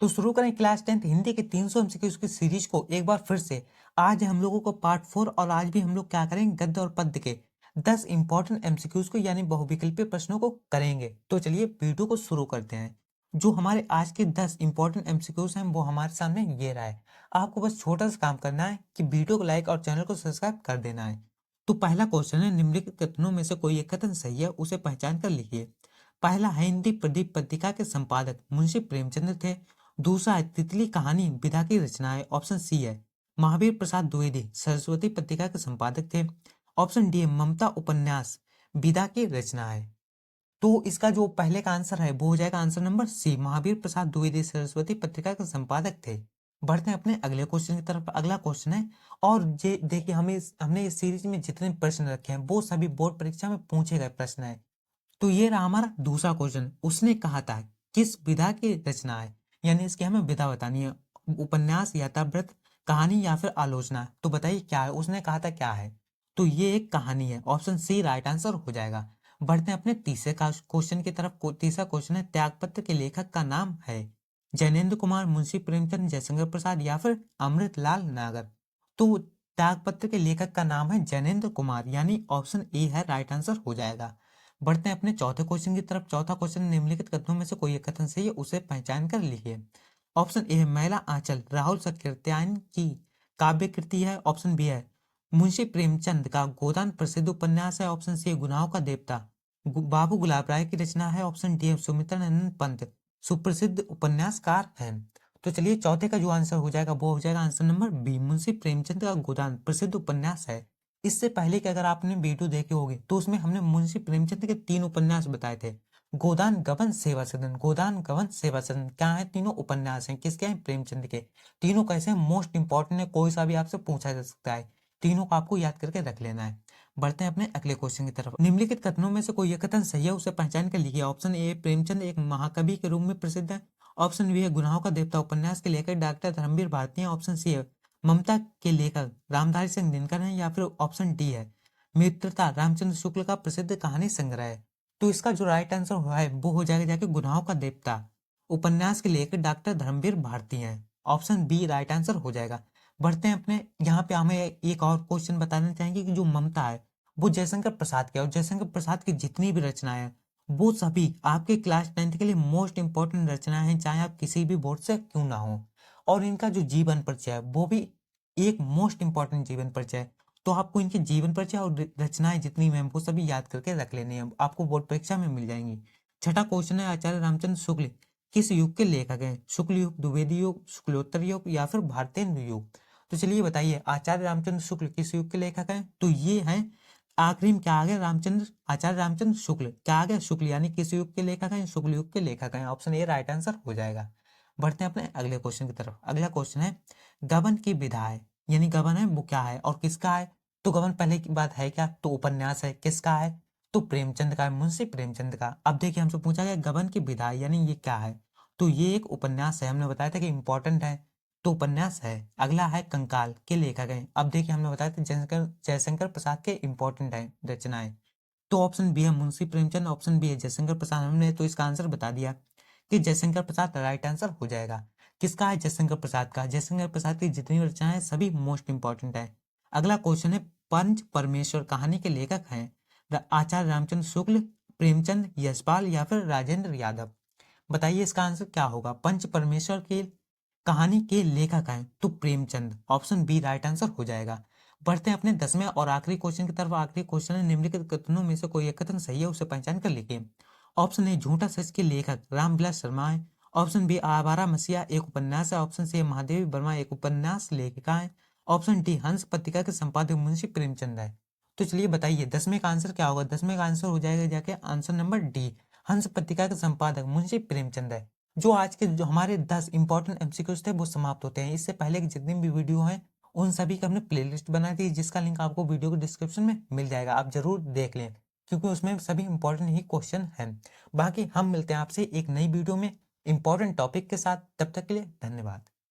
तो शुरू करें क्लास 10th हिंदी के 300 एमसीक्यूज की सीरीज को एक बार फिर से। आज हम लोगों को पार्ट 4 और आज भी हम लोग क्या करेंगे, गद्य और पद्य के 10 इंपॉर्टेंट एमसीक्यूज को यानी बहुविकल्पीय प्रश्नों को करेंगे। तो चलिए वीडियो को शुरू करते हैं। जो हमारे आज के 10 इंपॉर्टेंट एमसीक्यूज हैं वो हमारे सामने ये रहा है। आपको बस छोटा सा काम करना है कि वीडियो को लाइक और चैनल को सब्सक्राइब कर देना है। तो पहला क्वेश्चन है, निम्नलिखित कथनों में से कोई एक कथन सही है, उसे पहचान कर लिखिए। पहला है, हिंदी प्रदीप पत्रिका के संपादक मुंशी प्रेमचंद्र थे। दूसरा है, तितली कहानी विधा की रचना है, ऑप्शन सी है। महावीर प्रसाद द्विवेदी सरस्वती पत्रिका के संपादक थे। ऑप्शन डी है, ममता उपन्यास विधा की रचना है। तो इसका जो पहले का आंसर है वो हो जाएगा answer number C, Mahavir Prasad Dwivedi Saraswati पत्रिका के संपादक थे। बढ़ते हैं अपने अगले क्वेश्चन की तरफ। अगला क्वेश्चन है, और ये देखिए हमने इस सीरीज में जितने प्रश्न रखे हैं वो सभी बोर्ड परीक्षा में पूछे गए प्रश्न है। तो ये रहा हमारा दूसरा क्वेश्चन। उसने कहा था किस विधा की रचना है, यानी इसकी हमें विधा बतानी है। उपन्यास, यथावृत्त, कहानी या फिर आलोचना। तो बताइए क्या है, उसने कहा था क्या है। तो ये एक कहानी है, ऑप्शन सी राइट आंसर हो जाएगा। बढ़ते हैं अपने तीसरे क्वेश्चन की तरफ। तीसरा क्वेश्चन है, त्यागपत्र के लेखक का नाम है जैनेन्द्र कुमार, मुंशी प्रेमचंद, जयशंकर प्रसाद या फिर अमृतलाल नागर। तो त्यागपत्र के लेखक का नाम है जैनेन्द्र कुमार, यानी ऑप्शन ए है राइट आंसर हो जाएगा। बढ़ते हैं अपने चौथे क्वेश्चन की तरफ। चौथा क्वेश्चन, निम्नलिखित कथनों में से कोई एक कथन सही है, उसे पहचान कर लिखिए। ऑप्शन ए है, मैला आंचल राहुल सत्यार्थी की काव्य कृति है। ऑप्शन बी है, मुंशी प्रेमचंद का गोदान प्रसिद्ध उपन्यास है। ऑप्शन सी है, गुनाहों का देवता बाबू गुलाब राय की रचना है। ऑप्शन डी है, सुमित्रा नंदन पंत सुप्रसिद्ध उपन्यासकार हैं। तो चलिए चौथे का जो आंसर हो जाएगा वो हो जाएगा answer number B, Munshi Premchand का गोदान प्रसिद्ध उपन्यास है। इससे पहले कि अगर आपने वीडियो देखे होंगे तो उसमें हमने मुंशी प्रेमचंद के 3 उपन्यास बताए थे। गोदान, गबन, सेवा सदन। गोदान, गबन, सेवा सदन क्या है, तीनों उपन्यास हैं। किसके हैं, प्रेमचंद के। तीनों कैसे मोस्ट इंपॉर्टेंट है, कोई सा भी आपसे पूछा जा सकता है। तीनों को आपको याद करके रख लेना है। बढ़ते हैं अपने अगले क्वेश्चन की तरफ। निम्नलिखित कथनों में से कोई एक कथन सही है, उसे पहचान कर लिखिए। ऑप्शन ए, प्रेमचंद एक महाकवि के रूप में प्रसिद्ध है। ऑप्शन बी है, गुनाहों का देवता उपन्यास के लेखक डॉक्टर धर्मवीर भारती हैं। ऑप्शन सी है, ममता के लेखक रामधारी सिंह दिनकर हैं। या फिर ऑप्शन डी है, मित्रता रामचंद्र शुक्ल का प्रसिद्ध कहानी संग्रह है। तो इसका जो राइट आंसर है वो हो जाएगा जाके गुनाहों का देवता उपन्यास के लेखक डॉक्टर धर्मवीर भारती हैं। ऑप्शन बी राइट आंसर हो जाएगा। बढ़ते हैं अपने यहाँ पे हमें एक और क्वेश्चन बताना चाहेंगे कि जो ममता है वो जयशंकर प्रसाद की है, और जयशंकर प्रसाद की जितनी भी रचनाएं हैं वो सभी आपके क्लास 10th के लिए मोस्ट इंपॉर्टेंट रचनाएं हैं, चाहे आप किसी भी बोर्ड से क्यों ना हो। और इनका जो जीवन परिचय है वो भी एक मोस्ट इंपॉर्टेंट जीवन परिचय है। तो आपको इनके जीवन परिचय और रचनाएं जितनी भी हैं वो सभी याद करके रख लेनी है, आपको बोर्ड परीक्षा में मिल जाएंगी। छठा क्वेश्चन है, आचार्य रामचंद्र शुक्ल किस युग के लेखक हैं। शुक्ल युग, द्विवेदी युग, शुक्लोत्तर युग या फिर भारतेंदु युग। तो चलिए बताइए, आचार्य रामचंद्र शुक्ल किस युग के लेखक हैं। तो ये हैं आखिरी में क्या आ गया, रामचंद्र, आचार्य रामचंद्र शुक्ल क्या आ गया, शुक्ल, यानी किस युग के लेखक हैं, शुक्ल युग के लेखक हैं। ऑप्शन ए राइट आंसर हो जाएगा। बढ़ते हैं अपने अगले क्वेश्चन की तरफ। अगला क्वेश्चन है, गबन की विधा है, यानी गबन है वो क्या है और किसका है। तो गबन पहले की बात है क्या, तो उपन्यास है, किसका है, तो प्रेमचंद का है, मुंशी प्रेमचंद का। अब देखिए हमसे पूछा गया गबन की विधा है, यानी ये क्या है। तो ये एक उपन्यास है, हमने बताया था कि इंपॉर्टेंट है, तो उपन्यास है। अगला है, कंकाल के लेखक हैं। अब देखिए हमने बताया था जयशंकर जयशंकर प्रसाद के इंपॉर्टेंट है रचनाएं। तो ऑप्शन बी है मुंशी प्रेमचंद, ऑप्शन बी है जयशंकर प्रसाद। हमने तो इसका आंसर बता दिया कि जयशंकर प्रसाद राइट आंसर हो जाएगा। किसका है, जयशंकर प्रसाद का। जयशंकर प्रसाद की जितनी भी रचनाएं हैं सभी मोस्ट इंपॉर्टेंट है। अगला क्वेश्चन है, पंच परमेश्वर कहानी के लेखक हैं आचार्य रामचंद्र शुक्ल, प्रेमचंद, यशपाल या फिर राजेंद्र यादव। बताइए इसका आंसर क्या होगा। पंच परमेश्वर के कहानी के लेखक हैं तो Premchand, option B right answer हो जाएगा। बढ़ते हैं अपने 10वें और आखिरी क्वेश्चन की तरफ। आखिरी क्वेश्चन है, निम्नलिखित कथनों में से कोई एक कथन सही है, उसे पहचान कर लिखिए। ऑप्शन ए, झूठा सच के लेखक रामविलास शर्मा है। ऑप्शन बी, आवारा मसीहा एक उपन्यास है। ऑप्शन सी, महादेवी वर्मा एक उपन्यास लेखिका है। ऑप्शन डी, हंस पत्रिका के संपादक मुंशी प्रेमचंद है। तो चलिए बताइए 10वें का आंसर क्या होगा। 10वें का आंसर हो जाएगा जाके आंसर नंबर डी, हंस पत्रिका के संपादक मुंशी प्रेमचंद है। जो आज के जो हमारे 10 इंपॉर्टेंट एमसीक्यूज थे वो समाप्त होते हैं। इससे पहले की जितनी भी वीडियो हैं उन सभी का हमने प्लेलिस्ट बनाई थी, जिसका लिंक आपको वीडियो के डिस्क्रिप्शन में मिल जाएगा, आप जरूर देख लें, क्योंकि उसमें सभी इंपॉर्टेंट ही क्वेश्चन हैं। बाकी हम मिलते हैं आपसे एक नई वीडियो में इंपॉर्टेंट टॉपिक के साथ, तब तक के लिए धन्यवाद।